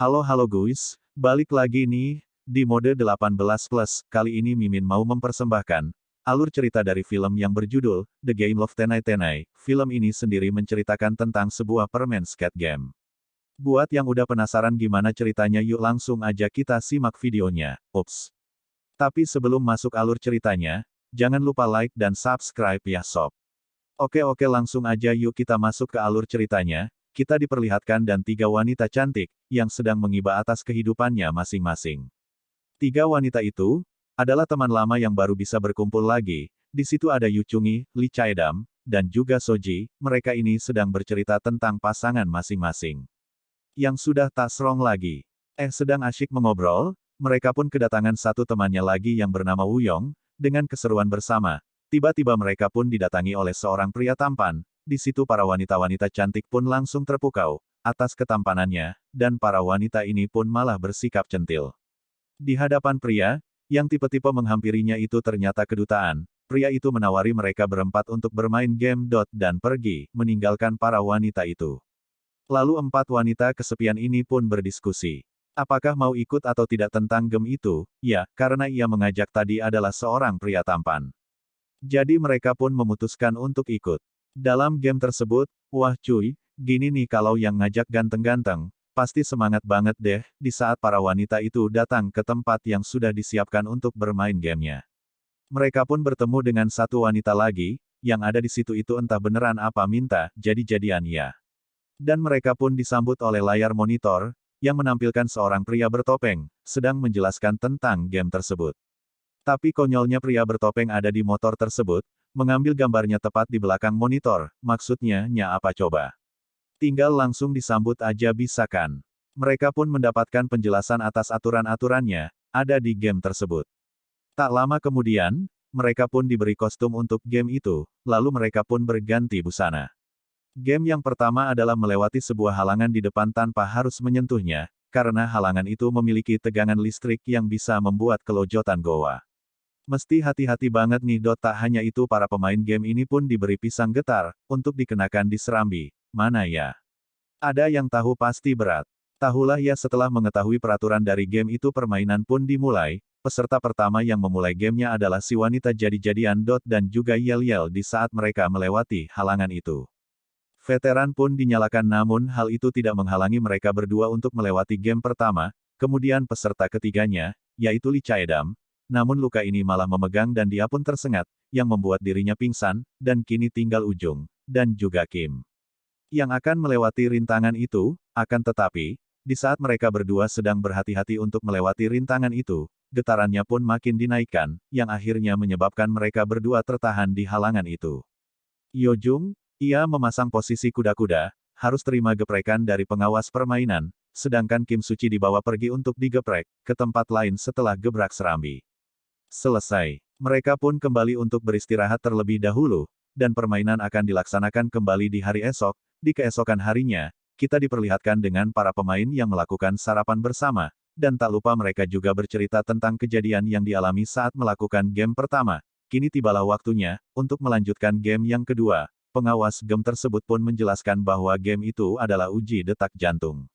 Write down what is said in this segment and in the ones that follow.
Halo guys, balik lagi nih, di mode 18+, kali ini Mimin mau mempersembahkan alur cerita dari film yang berjudul The Game of Tenai Tenai. Film ini sendiri menceritakan tentang sebuah permen skate game. Buat yang udah penasaran gimana ceritanya, yuk langsung aja kita simak videonya. Ups. Tapi sebelum masuk alur ceritanya, jangan lupa like dan subscribe ya sob. Oke langsung aja yuk kita masuk ke alur ceritanya. Kita diperlihatkan dan tiga wanita cantik, yang sedang mengiba atas kehidupannya masing-masing. Tiga wanita itu, adalah teman lama yang baru bisa berkumpul lagi. Di situ ada Yu Chungi, Lee Chaedam, dan juga Soji. Mereka ini sedang bercerita tentang pasangan masing-masing. Yang sudah tak strong lagi. Sedang asyik mengobrol, mereka pun kedatangan satu temannya lagi yang bernama Wu Yong. Dengan keseruan bersama, tiba-tiba mereka pun didatangi oleh seorang pria tampan. Di situ para wanita-wanita cantik pun langsung terpukau atas ketampanannya, dan para wanita ini pun malah bersikap centil. Di hadapan pria, yang tipe-tipe menghampirinya itu ternyata kedutaan. Pria itu menawari mereka berempat untuk bermain game dan pergi, meninggalkan para wanita itu. Lalu empat wanita kesepian ini pun berdiskusi. Apakah mau ikut atau tidak tentang game itu? Ya, karena ia mengajak tadi adalah seorang pria tampan. Jadi mereka pun memutuskan untuk ikut. Dalam game tersebut, wah cuy, gini nih kalau yang ngajak ganteng-ganteng, pasti semangat banget deh, di saat para wanita itu datang ke tempat yang sudah disiapkan untuk bermain gamenya. Mereka pun bertemu dengan satu wanita lagi, yang ada di situ itu entah beneran apa minta, jadi-jadian ya. Dan mereka pun disambut oleh layar monitor, yang menampilkan seorang pria bertopeng, sedang menjelaskan tentang game tersebut. Tapi konyolnya pria bertopeng ada di motor tersebut, mengambil gambarnya tepat di belakang monitor, maksudnya apa coba? Tinggal langsung disambut aja bisa kan? Mereka pun mendapatkan penjelasan atas aturan-aturannya, ada di game tersebut. Tak lama kemudian, mereka pun diberi kostum untuk game itu, lalu mereka pun berganti busana. Game yang pertama adalah melewati sebuah halangan di depan tanpa harus menyentuhnya, karena halangan itu memiliki tegangan listrik yang bisa membuat kelojotan goa. Mesti hati-hati banget nih. Tak hanya itu, para pemain game ini pun diberi pisang getar, untuk dikenakan di serambi. Mana ya? Ada yang tahu pasti berat. Tahulah ya. Setelah mengetahui peraturan dari game itu, permainan pun dimulai. Peserta pertama yang memulai gamenya adalah si wanita jadi-jadian dan juga yel-yel di saat mereka melewati halangan itu. Veteran pun dinyalakan, namun hal itu tidak menghalangi mereka berdua untuk melewati game pertama. Kemudian peserta ketiganya, yaitu Lee Chaedam, namun luka ini malah memegang dan dia pun tersengat, yang membuat dirinya pingsan, dan kini tinggal Ujung, dan juga Kim, yang akan melewati rintangan itu. Akan tetapi, di saat mereka berdua sedang berhati-hati untuk melewati rintangan itu, getarannya pun makin dinaikkan, yang akhirnya menyebabkan mereka berdua tertahan di halangan itu. Yojung, ia memasang posisi kuda-kuda, harus terima geprekan dari pengawas permainan, sedangkan Kim Suci dibawa pergi untuk digeprek ke tempat lain setelah gebrak serambi. Selesai. Mereka pun kembali untuk beristirahat terlebih dahulu, dan permainan akan dilaksanakan kembali di hari esok. Di keesokan harinya, kita diperlihatkan dengan para pemain yang melakukan sarapan bersama, dan tak lupa mereka juga bercerita tentang kejadian yang dialami saat melakukan game pertama. Kini tibalah waktunya, untuk melanjutkan game yang kedua. Pengawas game tersebut pun menjelaskan bahwa game itu adalah uji detak jantung.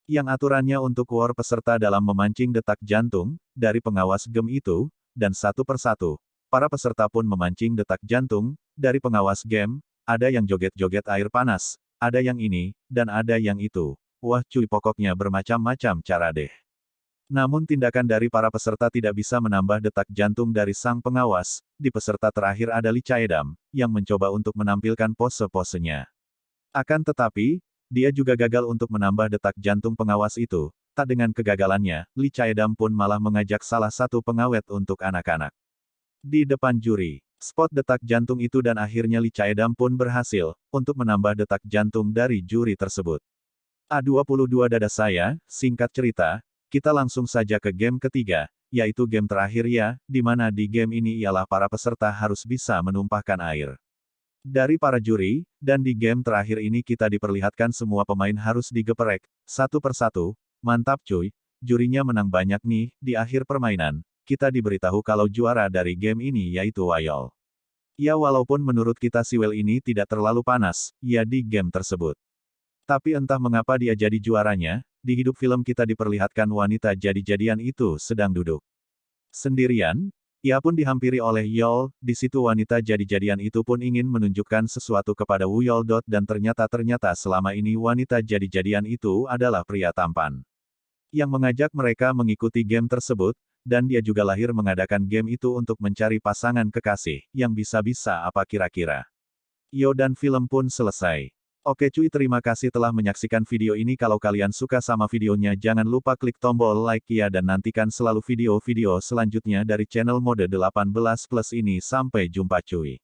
Yang aturannya untuk war peserta dalam memancing detak jantung, dari pengawas game itu, dan satu persatu, para peserta pun memancing detak jantung, dari pengawas game. Ada yang joget-joget air panas, ada yang ini, dan ada yang itu. Wah cuy, pokoknya bermacam-macam cara deh. Namun tindakan dari para peserta tidak bisa menambah detak jantung dari sang pengawas. Di peserta terakhir ada Lee Chaedam, yang mencoba untuk menampilkan pose-posenya. Akan tetapi, dia juga gagal untuk menambah detak jantung pengawas itu. Tak dengan kegagalannya, Lee Chaedam pun malah mengajak salah satu pengawet untuk anak-anak. Di depan juri, spot detak jantung itu dan akhirnya Lee Chaedam pun berhasil, untuk menambah detak jantung dari juri tersebut. A22 dada saya, singkat cerita, kita langsung saja ke game ketiga, yaitu game terakhir ya, di mana di game ini ialah para peserta harus bisa menumpahkan air dari para juri, dan di game terakhir ini kita diperlihatkan semua pemain harus digeprek, satu persatu. Mantap cuy, jurinya menang banyak nih. Di akhir permainan, kita diberitahu kalau juara dari game ini yaitu Wayol. Ya walaupun menurut kita si Well ini tidak terlalu panas, ya di game tersebut. Tapi entah mengapa dia jadi juaranya, Di hidup film kita diperlihatkan wanita jadi-jadian itu sedang duduk sendirian. Ia pun dihampiri oleh Yol. Di situ wanita jadi-jadian itu pun ingin menunjukkan sesuatu kepada Wu Yol. Dan ternyata selama ini wanita jadi-jadian itu adalah pria tampan yang mengajak mereka mengikuti game tersebut, dan dia juga lahir mengadakan game itu untuk mencari pasangan kekasih, yang bisa-bisa apa kira-kira. Yo, dan film pun selesai. Oke cuy, terima kasih telah menyaksikan video ini. Kalau kalian suka sama videonya jangan lupa klik tombol like ya, dan nantikan selalu video-video selanjutnya dari channel Mode 18 Plus ini. Sampai jumpa cuy.